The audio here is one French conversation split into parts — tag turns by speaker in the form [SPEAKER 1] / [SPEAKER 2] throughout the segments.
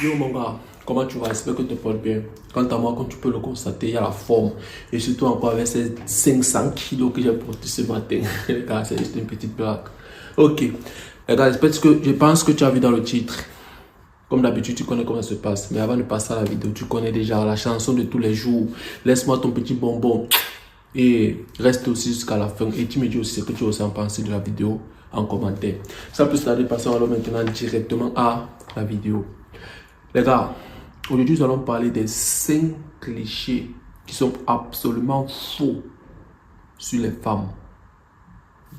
[SPEAKER 1] Yo mon gars, comment tu vas? J'espère que tu te portes bien. Quant à moi, comme tu peux le constater, il y a la forme. Et surtout encore avec ces 500 kilos que j'ai porté ce matin. Les gars, c'est juste une petite blague. Ok. Les gars, je pense que tu as vu dans le titre. Comme d'habitude, tu connais comment ça se passe. Mais avant de passer à la vidéo, tu connais déjà la chanson de tous les jours. Laisse-moi ton petit bonbon. Et reste aussi jusqu'à la fin. Et tu me dis aussi ce que tu as en pensé de la vidéo en commentaire. Sans plus tarder, passons alors maintenant directement à la vidéo. Les gars, aujourd'hui nous allons parler des 5 clichés qui sont absolument faux sur les femmes.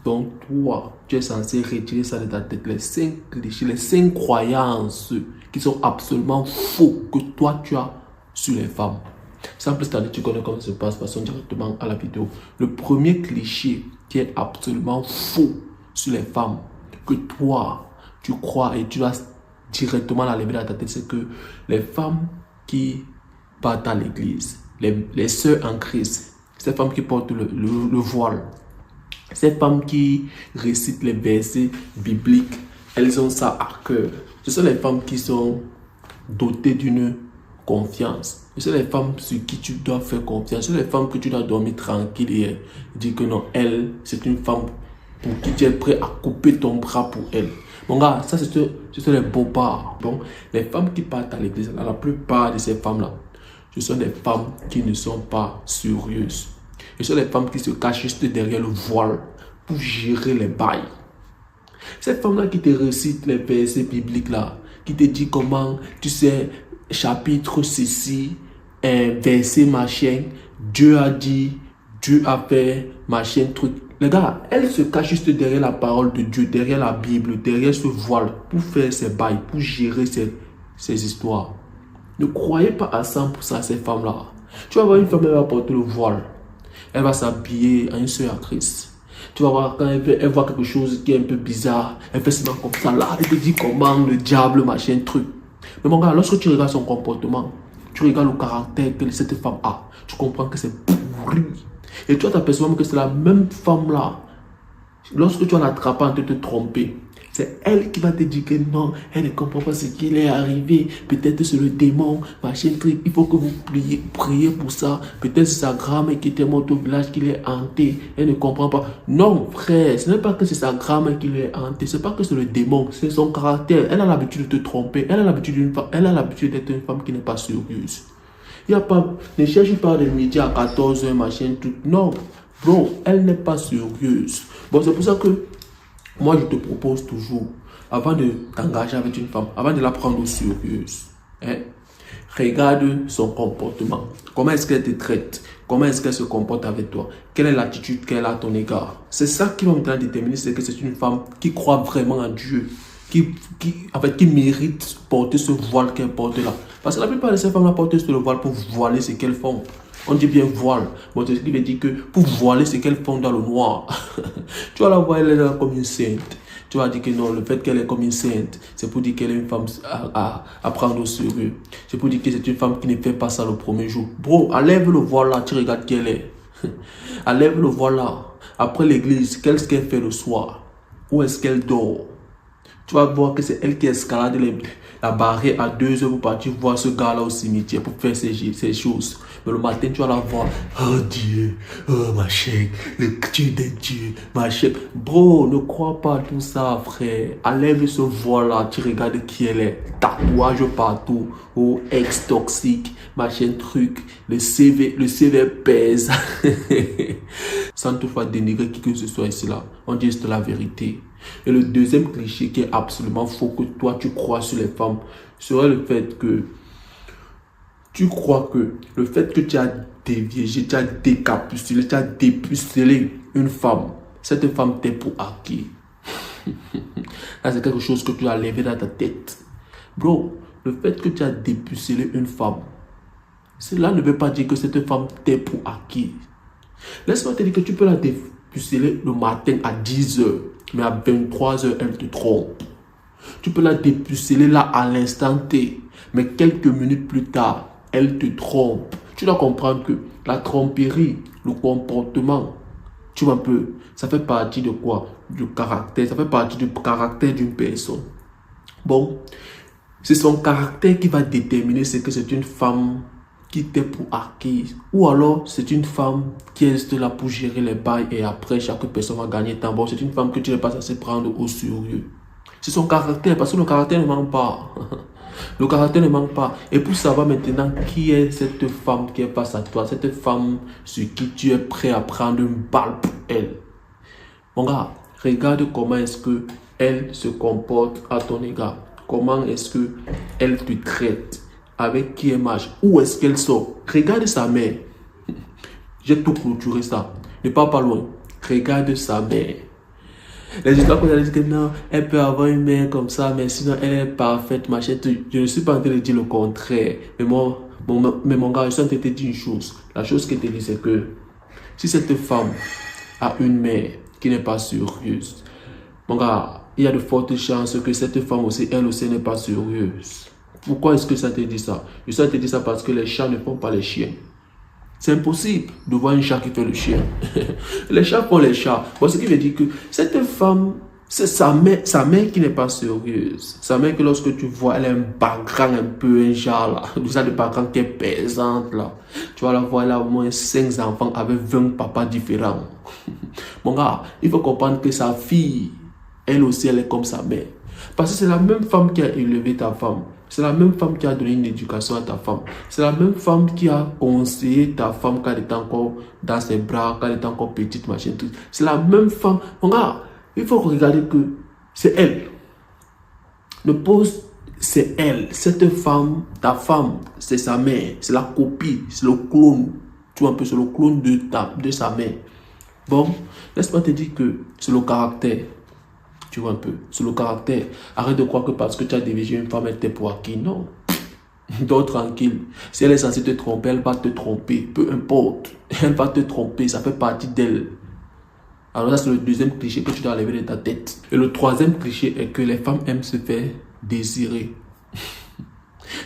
[SPEAKER 1] Donc toi, tu es censé retirer ça de ta tête. Les 5 clichés, les 5 croyances qui sont absolument faux que toi tu as sur les femmes. Sans plus tarder, tu connais comment ça se passe, passons directement à la vidéo. Le premier cliché qui est absolument faux sur les femmes, que toi tu crois et tu as directement la lever dans ta tête, c'est que les femmes qui partent à l'église, les sœurs en Christ, ces femmes qui portent le voile, ces femmes qui récitent les versets bibliques, elles ont ça à cœur. Ce sont les femmes qui sont dotées d'une confiance. Ce sont les femmes sur qui tu dois faire confiance. Ce sont les femmes que tu dois dormir tranquille et dire que non, elle, c'est une femme pour qui tu es prêt à couper ton bras pour elle. Mon gars, ça c'est les beaux pas. Donc, les femmes qui partent à l'église, la plupart de ces femmes-là, ce sont des femmes qui ne sont pas sérieuses. Ce sont les femmes qui se cachent juste derrière le voile pour gérer les bails. Ces femmes-là qui te récitent les versets bibliques là, qui te disent comment, tu sais, chapitre ceci, verset machin, Dieu a dit, Dieu a fait, machin truc. Les gars, elles se cachent juste derrière la parole de Dieu, derrière la Bible, derrière ce voile, pour faire ces bails, pour gérer ces histoires. Ne croyez pas à 100% à ces femmes-là. Tu vas voir une femme, elle va porter le voile. Elle va s'habiller en une sœur à Christ. Tu vas voir quand elle voit quelque chose qui est un peu bizarre, elle fait seulement comme ça là, elle te dit comment le diable, machin, truc. Mais mon gars, lorsque tu regardes son comportement, tu regardes le caractère que cette femme a, tu comprends que c'est pourri. Et tu vas t'apercevoir que c'est la même femme là. Lorsque tu vas l'attraper en train de te tromper, c'est elle qui va te dire que non, elle ne comprend pas ce qui est arrivé. Peut-être c'est le démon, machin truc. Il faut que vous priez pour ça. Peut-être c'est sa grand-mère qui était morte au village, qui l'est hantée. Elle ne comprend pas. Non, frère, ce n'est pas que c'est sa grand-mère qui l'est hantée. Ce n'est pas que c'est le démon, c'est son caractère. Elle a l'habitude de te tromper. Elle a l'habitude d'être une femme qui n'est pas sérieuse. Il y a pas, ne cherche pas de midi à 14h, machin truc. Non, bro, elle n'est pas sérieuse. Bon, c'est pour ça que moi, je te propose toujours, avant de t'engager avec une femme, avant de la prendre au sérieux, regarde son comportement. Comment est-ce qu'elle te traite? Comment est-ce qu'elle se comporte avec toi? Quelle est l'attitude qu'elle a à ton égard? C'est ça qui va maintenant déterminer, c'est que c'est une femme qui croit vraiment en Dieu, qui mérite porter ce voile qu'elle porte là. Parce que la plupart de ces femmes-là portent le voile pour voiler ce qu'elles font. On dit bien voile. Bon, c'est ce qui veut dire que pour voiler ce qu'elles font dans le noir. Tu vas la voir, elle est là comme une sainte. Tu vas dire que non, le fait qu'elle est comme une sainte, c'est pour dire qu'elle est une femme à prendre au sérieux. C'est pour dire que c'est une femme qui ne fait pas ça le premier jour. Bro, enlève le voile là, tu regardes qui elle est. Enlève le voile là. Après l'église, qu'est-ce qu'elle fait le soir? Où est-ce qu'elle dort? Tu vas voir que c'est elle qui escalade la barrière à 2 heures pour partir voir ce gars-là au cimetière pour faire ces choses. Mais le matin, tu vas la voir. Oh Dieu, oh ma chère, le Dieu des dieux, ma chère. Bro, ne crois pas à tout ça, frère. Enlève ce voile-là, tu regardes qui elle est. Tatouage partout. Oh, ex-toxique, machin truc. Le CV pèse. Sans toutefois dénigrer qui que ce soit ici là. On dit juste la vérité. Et le deuxième cliché qui est absolument faux que toi tu crois sur les femmes serait le fait que tu crois que le fait que tu as déviégé, tu as décapucé, tu as dépucelé une femme, cette femme t'est pour acquis. Là c'est quelque chose que tu as levé dans ta tête. Bro, le fait que tu as dépucelé une femme, cela ne veut pas dire que cette femme t'est pour acquis. Laisse-moi te dire que tu peux la dépuceler le matin à 10 h. Mais à 23 h, elle te trompe. Tu peux la dépuceler là à l'instant T. Mais quelques minutes plus tard, elle te trompe. Tu dois comprendre que la tromperie, le comportement, tu vois un peu, ça fait partie de quoi? Du caractère. Ça fait partie du caractère d'une personne. Bon, C'est son caractère qui va déterminer ce que c'est une femme qui t'est pour acquise. Ou alors, c'est une femme qui est là pour gérer les bails et après, chaque personne va gagner tant bon. C'est une femme que tu n'es pas censé prendre au sérieux. C'est son caractère, parce que le caractère ne manque pas. Le caractère ne manque pas. Et pour savoir maintenant qui est cette femme qui est face à toi, cette femme sur qui tu es prêt à prendre une balle pour elle. Mon gars, regarde comment est-ce que elle se comporte à ton égard. Comment est-ce que elle te traite. Avec qui elle marche. Où est-ce qu'elle sort. Regarde sa mère. J'ai tout clôturé ça. Ne pars pas loin. Regarde sa mère. Les histoires qu'on a dit que non, elle peut avoir une mère comme ça, mais sinon elle est parfaite, machin. Je ne suis pas en train de dire le contraire. Mais mon gars, je suis en train de te dire une chose. La chose que je te dis, c'est que si cette femme a une mère qui n'est pas sérieuse, mon gars, il y a de fortes chances que cette femme aussi, elle aussi n'est pas sérieuse. Pourquoi est-ce que ça te dit ça? Je sais te dire ça parce que les chats ne font pas les chiens. C'est impossible de voir un chat qui fait le chien. Les chats font les chats. Bon, ce qui veut dire que cette femme, c'est sa mère qui n'est pas sérieuse. Sa mère que lorsque tu vois, elle a un background un peu, un genre là. Tout ça, le background qui est pesante là. Tu vas la voir, elle a au moins 5 enfants avec 20 papas différents. Mon gars, il faut comprendre que sa fille, elle aussi, elle est comme sa mère. Parce que c'est la même femme qui a élevé ta femme. C'est la même femme qui a donné une éducation à ta femme. C'est la même femme qui a conseillé ta femme quand elle était encore dans ses bras, quand elle était encore petite, machin, tout. C'est la même femme. Mon gars, il faut regarder que c'est elle. Le poste, c'est elle. Cette femme, ta femme, c'est sa mère. C'est la copie, c'est le clone. Tu vois un peu, c'est le clone de sa mère. Bon, laisse-moi te dire que c'est le caractère. Tu vois un peu, c'est le caractère. Arrête de croire que parce que tu as dirigé une femme, elle t'est pour acquis. Non. Dors tranquille. Si elle est censée te tromper, elle va te tromper. Peu importe. Elle va te tromper. Ça fait partie d'elle. Alors ça, c'est le deuxième cliché que tu dois enlever de ta tête. Et le troisième cliché est que les femmes aiment se faire désirer.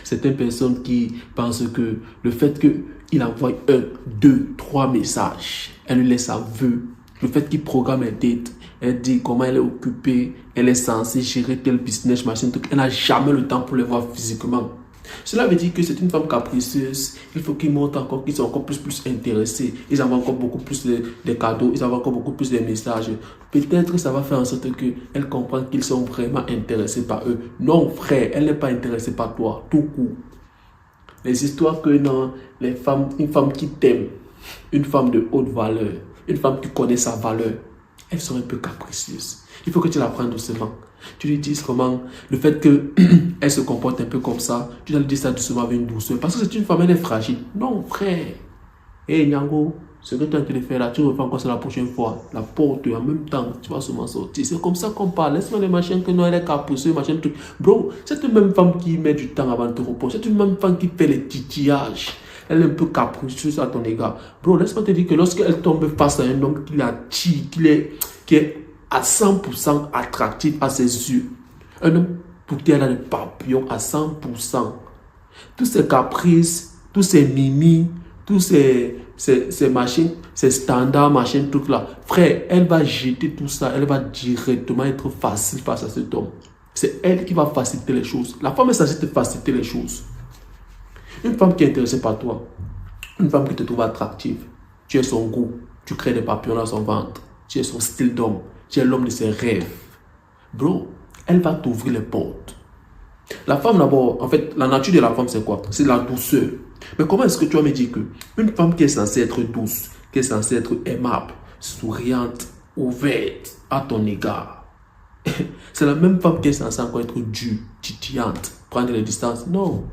[SPEAKER 1] Certaines personnes qui pensent que le fait qu'il envoie 1, 2, 3 messages, elle lui laisse un vœu. Le fait qu'il programme un date, elle dit comment elle est occupée, elle est censée gérer tel business, machin, truc. Elle n'a jamais le temps pour les voir physiquement. Cela veut dire que c'est une femme capricieuse. Il faut qu'ils montrent encore qu'ils sont encore plus intéressés. Ils envoient encore beaucoup plus de cadeaux, ils envoient encore beaucoup plus de messages. Peut-être que ça va faire en sorte qu'elle comprenne qu'ils sont vraiment intéressés par eux. Non, frère, elle n'est pas intéressée par toi, tout court. Les histoires que non, les femmes, une femme qui t'aime, une femme de haute valeur, une femme qui connaît sa valeur, elles sont un peu capricieuses. Il faut que tu la prennes doucement. Tu lui dises comment, le fait qu'elle se comporte un peu comme ça, tu dois lui dire ça doucement avec une douceur. Parce que c'est une femme, elle est fragile. Non, frère. Hé, Nyango, ce que tu es en train de faire là, tu refais encore ça la prochaine fois. La porte en même temps, tu vas seulement sortir. C'est comme ça qu'on parle. Laisse-moi les machins que non, elle est capricieuse, machin, truc. Bro, c'est une même femme qui met du temps avant de te reposer. C'est une même femme qui fait les titillages. Elle est un peu capricieuse à ton égard. Bro, laisse-moi te dire que lorsqu'elle tombe face à un homme qui l'attire, qui est à 100% attractif à ses yeux, un homme pour qui elle a des papillons à 100%, tous ces caprices, tous ces mimi, tous ces machines, ces standards, machines, trucs là, frère, elle va jeter tout ça, elle va directement être facile face à cet homme. C'est elle qui va faciliter les choses. La femme est censée te faciliter les choses. Une femme qui est intéressée par toi, une femme qui te trouve attractive, tu es son goût, tu crées des papillons dans son ventre, tu es son style d'homme, tu es l'homme de ses rêves. Bro, elle va t'ouvrir les portes. La femme d'abord, en fait, la nature de la femme c'est quoi? C'est la douceur. Mais comment est-ce que tu vas me dire qu'une femme qui est censée être douce, qui est censée être aimable, souriante, ouverte à ton égard, c'est la même femme qui est censée encore être dure, titillante, prendre les distances? Non.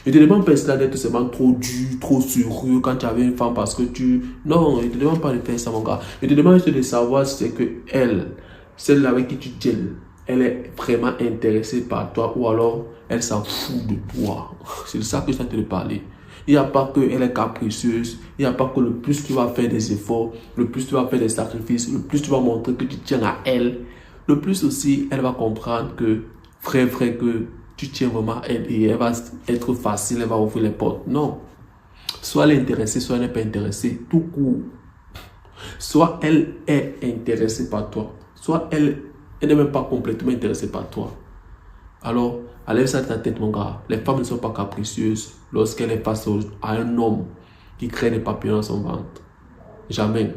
[SPEAKER 1] Je ne te demande pas cela d'être seulement trop dur, trop sérieux quand tu avais une femme parce que tu... Non, je ne te demande pas de faire ça, mon gars. Je te demande juste de savoir si c'est que elle, celle avec qui tu gèles, elle est vraiment intéressée par toi ou alors elle s'en fout de toi. C'est de ça que je suis en train de parler. Il n'y a pas qu'elle est capricieuse, il n'y a pas que le plus tu vas faire des efforts, le plus tu vas faire des sacrifices, le plus tu vas montrer que tu tiens à elle, le plus aussi elle va comprendre que, frère, que tu tiens vraiment à elle et elle va être facile, elle va ouvrir les portes. Non. Soit elle est intéressée, soit elle n'est pas intéressée. Tout court. Soit elle est intéressée par toi, soit elle n'est même pas complètement intéressée par toi. Alors, Enlève ça de ta tête, mon gars. Les femmes ne sont pas capricieuses lorsqu'elles est face à un homme qui crée des papillons dans son ventre. Jamais.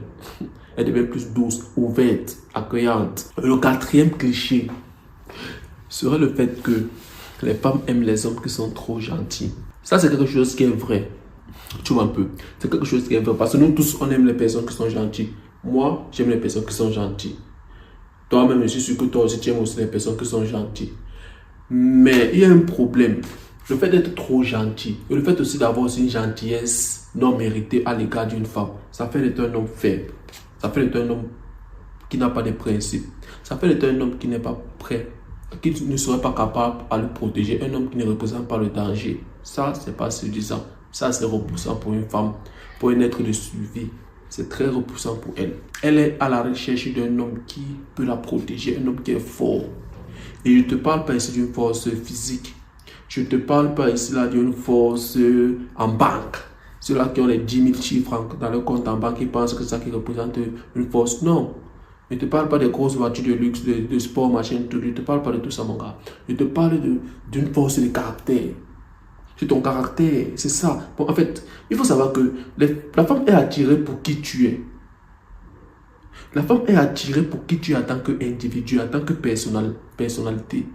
[SPEAKER 1] Elle devient plus douce, ouverte, accueillante. Le quatrième cliché serait le fait que les femmes aiment les hommes qui sont trop gentils. Ça, c'est quelque chose qui est vrai. Tu vois un peu. C'est quelque chose qui est vrai. Parce que nous tous, on aime les personnes qui sont gentilles. Moi, j'aime les personnes qui sont gentilles. Toi-même, je suis sûr que toi aussi, tu aimes aussi les personnes qui sont gentilles. Mais il y a un problème. Le fait d'être trop gentil et le fait aussi d'avoir aussi une gentillesse non méritée à l'égard d'une femme, ça fait d'être un homme faible. Ça fait d'être un homme qui n'a pas de principes. Ça fait d'être un homme qui n'est pas prêt, qui ne serait pas capable à le protéger. Un homme qui ne représente pas le danger. Ça, c'est pas séduisant. Ça, c'est repoussant pour une femme, pour un être de suivi. C'est très repoussant pour elle. Elle est à la recherche d'un homme qui peut la protéger, un homme qui est fort. Et je ne te parle pas ici d'une force physique. Je ne te parle pas ici là d'une force en banque. Ceux-là qui ont les 10 000 chiffres dans leur compte en banque, ils pensent que c'est ça qui représente une force. Non. Je ne te parle pas des grosses voitures de luxe, de sport, machin, tout. Je ne te parle pas de tout ça, mon gars. Je te parle d'une force de caractère. C'est ton caractère, c'est ça. Bon, en fait, il faut savoir que la femme est attirée pour qui tu es. La femme est attirée pour qui tu es en tant qu'individu, en tant que personnalité.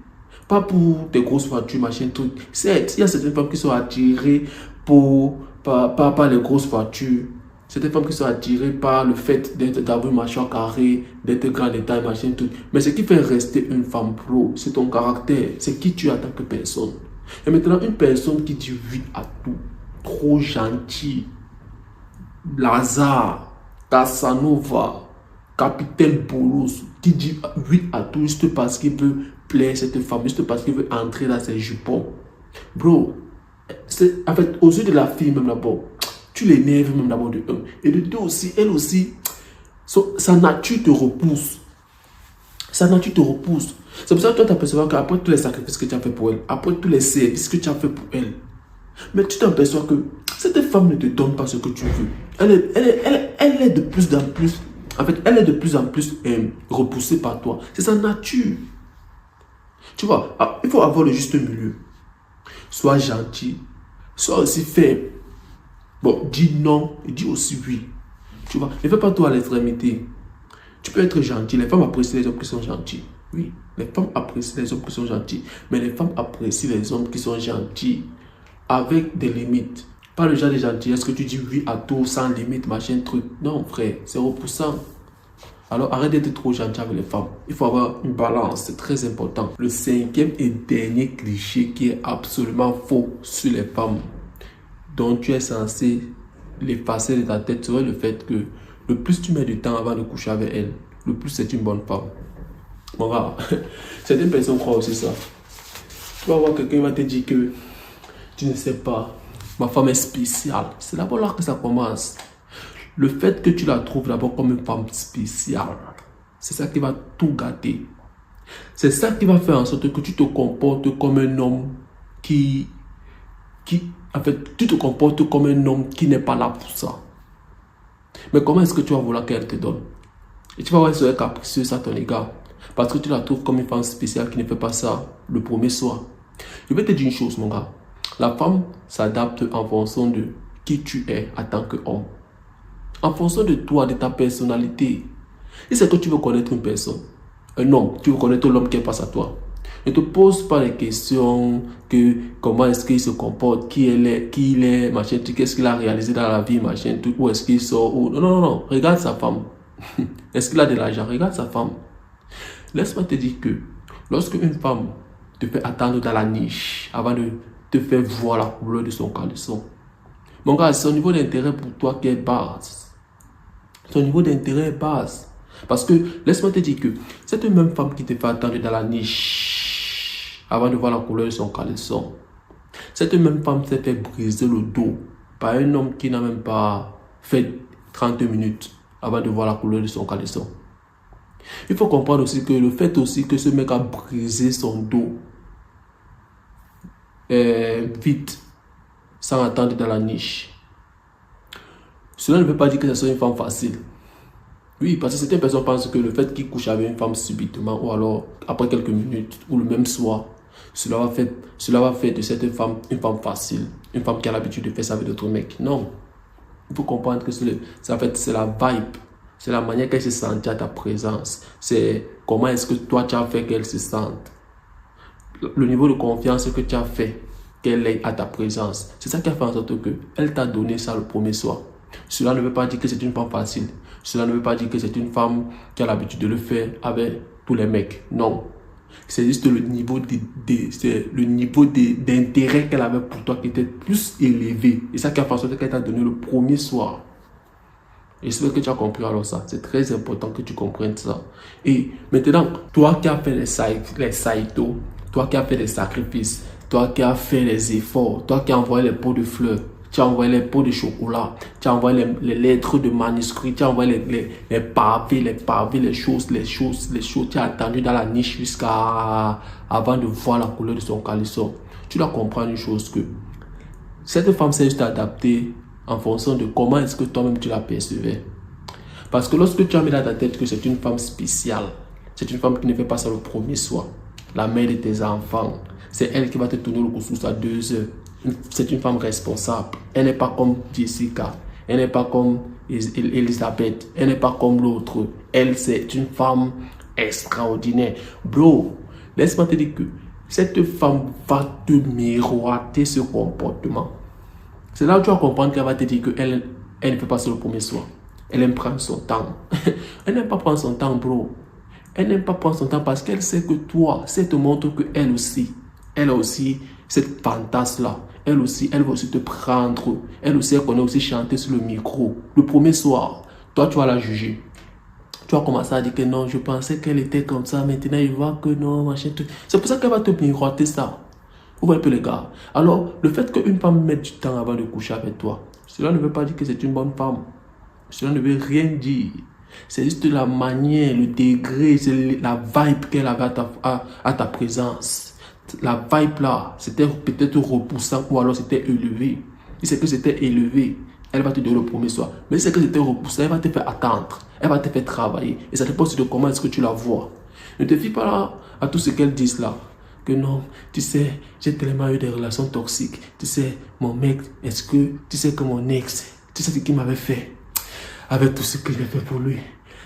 [SPEAKER 1] Pas pour tes grosses voitures, machin, truc. Certes, il y a certaines femmes qui sont attirées par les grosses voitures. Certaines femmes qui sont attirées par le fait d'avoir une mâchoire carrée, d'être grande de taille, machin, tout. Mais ce qui fait rester une femme pro, c'est ton caractère. C'est qui tu es en tant que personne. Et maintenant, une personne qui dit oui à tout, trop gentil, Lazare, Casanova, Capitaine Poulos, qui dit oui à tout juste parce qu'il veut plaire cette femme, juste parce qu'il veut entrer dans ses jupons. Bro, en fait, aux yeux de la fille même d'abord, tu l'énerves même d'abord de un. Et de deux aussi, elle aussi, sa nature te repousse. Sa nature te repousse. C'est pour ça que toi t'aperçois qu'après tous les sacrifices que tu as fait pour elle, après tous les services que tu as fait pour elle, mais tu t'aperçois que cette femme ne te donne pas ce que tu veux. Elle est de plus en plus, en fait, elle est de plus en plus repoussée par toi. C'est sa nature. Tu vois, il faut avoir le juste milieu. Sois gentil, sois aussi faible. Bon, dis non et dis aussi oui. Tu vois, ne fais pas toi à l'extrémité. Tu peux être gentil. Les femmes apprécient les hommes qui sont gentils. Oui, les femmes apprécient les hommes qui sont gentils. Mais les femmes apprécient les hommes qui sont gentils avec des limites. Pas le genre de gentillesse que tu dis oui à tout sans limite, machin, truc. Non, frère, c'est repoussant. Alors arrête d'être trop gentil avec les femmes. Il faut avoir une balance, c'est très important. Le cinquième et dernier cliché qui est absolument faux sur les femmes, dont tu es censé l'effacer de ta tête, serait le fait que le plus tu mets du temps avant de coucher avec elle, le plus c'est une bonne femme. Mon gars, certaines personnes croient aussi ça. Tu vas voir quelqu'un qui va te dire que tu ne sais pas, ma femme est spéciale. C'est d'abord là que ça commence. Le fait que tu la trouves d'abord comme une femme spéciale, c'est ça qui va tout gâter. C'est ça qui va faire en sorte que tu te comportes comme un homme en fait, tu te comportes comme un homme qui n'est pas là pour ça. Mais comment est-ce que tu vas vouloir qu'elle te donne? Et tu vas voir, elle serait capricieuse à ton égard. Parce que tu la trouves comme une femme spéciale qui ne fait pas ça le premier soir. Je vais te dire une chose, mon gars. La femme s'adapte en fonction de qui tu es en tant qu'homme. En fonction de toi, de ta personnalité. Si c'est que tu veux connaître une personne, un homme, tu veux connaître l'homme qui est face à toi. Ne te pose pas les questions que comment est-ce qu'il se comporte, qui il est, machin, qu'est-ce qu'il a réalisé dans la vie, machin, tout, où est-ce qu'il sort, où... Non. Regarde sa femme. Est-ce qu'il a de l'argent? Regarde sa femme. Laisse-moi te dire que lorsque une femme te fait attendre dans la niche avant de te faire voir la couleur de son caleçon, mon gars, c'est au niveau d'intérêt pour toi qui est basse. Son niveau d'intérêt est basse. Parce que, laisse-moi te dire que cette même femme qui te fait attendre dans la niche avant de voir la couleur de son caleçon, cette même femme s'est fait briser le dos par un homme qui n'a même pas fait 30 minutes avant de voir la couleur de son caleçon. Il faut comprendre aussi que le fait aussi que ce mec a brisé son dos vite, sans attendre dans la niche, cela ne veut pas dire que ce soit une femme facile. Oui, parce que certaines personnes pensent que le fait qu'il couche avec une femme subitement, ou alors après quelques minutes, ou le même soir, Cela va faire de cette femme une femme facile. Une femme qui a l'habitude de faire ça avec d'autres mecs. Non. Il faut comprendre que c'est la vibe. C'est la manière qu'elle se sent à ta présence. C'est comment est-ce que toi tu as fait qu'elle se sente. Le niveau de confiance que tu as fait qu'elle ait à ta présence. C'est ça qui a fait en sorte qu'elle t'a donné ça le premier soir. Cela ne veut pas dire que c'est une femme facile. Cela ne veut pas dire que c'est une femme qui a l'habitude de le faire avec tous les mecs. Non. C'est juste le niveau d'intérêt qu'elle avait pour toi qui était plus élevé. Et ça qui a fait en sorte qu'elle t'a donné le premier soir. Et c'est ce que tu as compris alors ça. C'est très important que tu comprennes ça. Et maintenant, toi qui as fait les saïtos, toi qui as fait les sacrifices, toi qui as fait les efforts, toi qui as envoyé les pots de fleurs, tu as envoyé les pots de chocolat, tu as envoyé les lettres de manuscrits, tu as envoyé les pavés, les choses. Tu as attendu dans la niche jusqu'à avant de voir la couleur de son caleçon. Tu dois comprendre une chose que cette femme s'est juste adaptée en fonction de comment est-ce que toi-même tu la percevais. Parce que lorsque tu as mis dans ta tête que c'est une femme spéciale, c'est une femme qui ne fait pas ça le premier soir, la mère de tes enfants, c'est elle qui va te tourner le couscous à 2 heures. C'est une femme responsable. Elle n'est pas comme Jessica. Elle n'est pas comme Elisabeth. Elle n'est pas comme l'autre. Elle, c'est une femme extraordinaire. Bro, laisse-moi te dire que cette femme va te miroiter ce comportement. C'est là où tu vas comprendre qu'elle va te dire qu'elle ne peut pas ça le premier soir. Elle aime prendre son temps. Elle n'aime pas prendre son temps, bro. Elle n'aime pas prendre son temps parce qu'elle sait que toi, ça te montre qu'elle aussi, elle a aussi cette fantasme-là. Elle aussi, elle va aussi te prendre. Elle aussi, elle connaît aussi chanter sur le micro. Le premier soir, toi, tu vas la juger. Tu vas commencer à dire que non, je pensais qu'elle était comme ça. Maintenant, il voit que non, machin. C'est pour ça qu'elle va te miroiter ça. Vous voyez un peu les gars. Alors, le fait qu'une femme mette du temps avant de coucher avec toi, cela ne veut pas dire que c'est une bonne femme. Cela ne veut rien dire. C'est juste la manière, le degré, c'est la vibe qu'elle avait à ta présence. La vibe là, c'était peut-être repoussant ou alors c'était élevé. Si c'est que c'était élevé, elle va te donner le premier soir. Mais si c'est que c'était repoussant, elle va te faire attendre. Elle va te faire travailler. Et ça dépend aussi de comment est-ce que tu la vois. Ne te fie pas là à tout ce qu'elle dit là. Que non, tu sais, j'ai tellement eu des relations toxiques. Tu sais, mon mec, est-ce que tu sais que mon ex, tu sais ce qu'il m'avait fait avec tout ce que j'ai fait pour lui,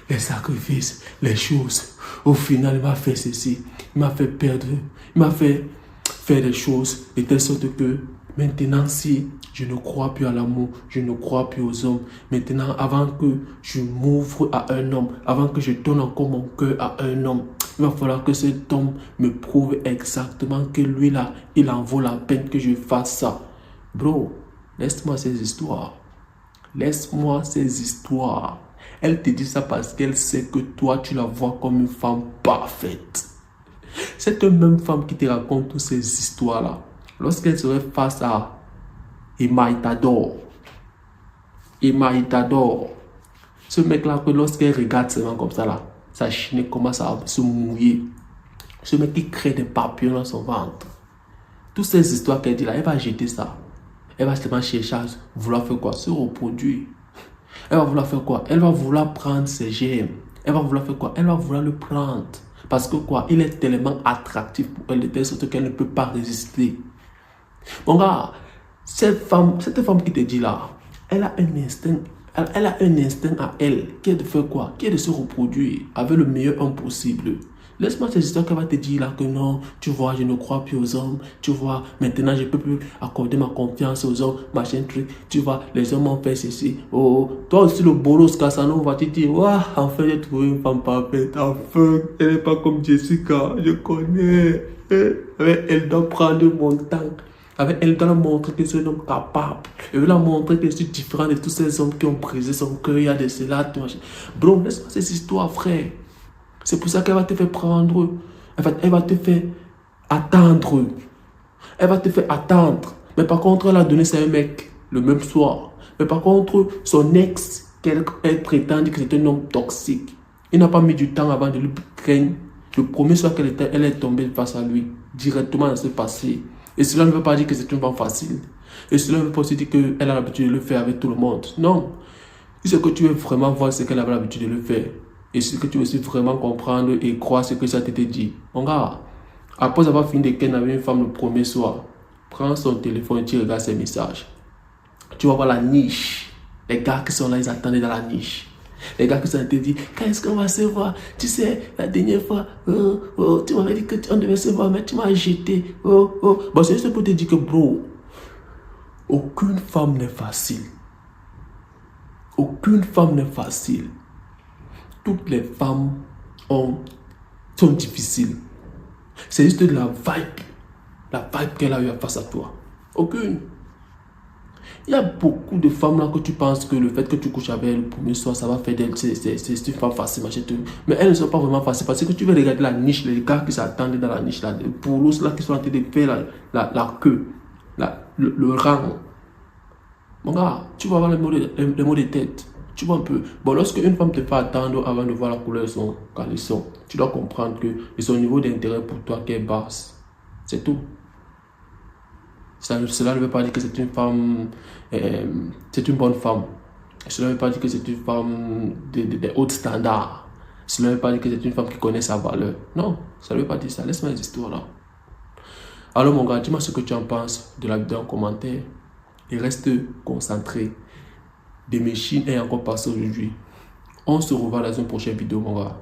[SPEAKER 1] les sacrifices, les choses. Au final, il m'a fait ceci, il m'a fait perdre, il m'a fait faire des choses de telle sorte que maintenant, si je ne crois plus à l'amour, je ne crois plus aux hommes, maintenant, avant que je m'ouvre à un homme, avant que je donne encore mon cœur à un homme, il va falloir que cet homme me prouve exactement que lui là, il en vaut la peine que je fasse ça. Bro, laisse-moi ces histoires. Laisse-moi ces histoires. Elle te dit ça parce qu'elle sait que toi, tu la vois comme une femme parfaite. Cette même femme qui te raconte toutes ces histoires-là, lorsqu'elle serait face à Emma Itador, ce mec-là, que lorsqu'elle regarde seulement comme ça, là, sa chenille commence à se mouiller. Ce mec qui crée des papillons dans son ventre. Toutes ces histoires qu'elle dit là, elle va jeter ça. Elle va seulement chercher à vouloir faire quoi? Se reproduire. Elle va vouloir faire quoi? Elle va vouloir prendre ses gemmes. Elle va vouloir faire quoi? Elle va vouloir le prendre. Parce que quoi? Il est tellement attractif pour elle de telle sorte qu'elle ne peut pas résister. Mon gars, cette femme qui te dit là, elle a un instinct. Elle a un instinct à elle qui est de faire quoi? Qui est de se reproduire avec le meilleur homme possible. Laisse-moi cette histoire qu'elle va te dire là que non, tu vois, je ne crois plus aux hommes, tu vois, maintenant je ne peux plus accorder ma confiance aux hommes, machin truc, tu vois, les hommes ont fait ceci, oh, toi aussi le bolos Casanova, tu te dis, waouh, enfin j'ai trouvé une femme parfaite, enfin, elle n'est pas comme Jessica, je connais, elle doit prendre mon temps. Elle doit montrer que c'est un homme capable. Elle veut la montrer que je suis différent de tous ces hommes qui ont brisé son cœur, il y a de cela, bro, laisse-moi ces histoires, frère. C'est pour ça qu'elle va te faire prendre. Elle va te faire attendre. Elle va te faire attendre. Mais par contre, elle a donné ça à un mec le même soir. Mais par contre, son ex, qu'elle prétend que c'est un homme toxique, il n'a pas mis du temps avant de lui craindre. Le premier soir elle est tombée face à lui, directement dans ce passé. Et cela ne veut pas dire que c'est une femme facile. Et cela ne veut pas aussi dire qu'elle a l'habitude de le faire avec tout le monde. Non. Si ce que tu veux vraiment voir, c'est qu'elle avait l'habitude de le faire. Et ce que tu veux aussi vraiment comprendre et croire ce que ça t'était dit. Mon gars, Après avoir fini de ken avec une femme le premier soir, prends son téléphone et tu regardes ses messages. Tu vas voir la niche. Les gars qui sont là, ils attendaient dans la niche. Les gars qui sont là, te disent, quand est-ce qu'on va se voir? Tu sais, la dernière fois, tu m'avais dit qu'on devait se voir, mais tu m'as jeté. Bon, c'est juste pour te dire que, bro, aucune femme n'est facile. Aucune femme n'est facile. Toutes les femmes sont difficiles. C'est juste de la vibe qu'elle a eu face à toi. Aucune. Il y a beaucoup de femmes là que tu penses que le fait que tu couches avec elle le premier soir, ça va faire d'elle, c'est une femme facile, machin, tout. Mais elles ne sont pas vraiment faciles parce que tu veux regarder la niche, les gars qui s'attendent dans la niche là, les poulos là qui sont en train de faire la queue, le rang. Mon gars, tu vas voir les mots de tête. Tu vois un peu. Bon, lorsque une femme te fait attendre avant de voir la couleur de son caleçon, tu dois comprendre que son niveau d'intérêt pour toi qui est basse. C'est tout. Cela ne veut pas dire que c'est une femme, c'est une bonne femme. Cela ne veut pas dire que c'est une femme de haut standard. Cela ne veut pas dire que c'est une femme qui connaît sa valeur. Non, ça ne veut pas dire ça. Laisse-moi les histoires là. Alors mon gars, dis-moi ce que tu en penses de la vidéo en commentaire. Et reste concentré. Des machines est encore passé aujourd'hui. On se revoit dans une prochaine vidéo mon gars.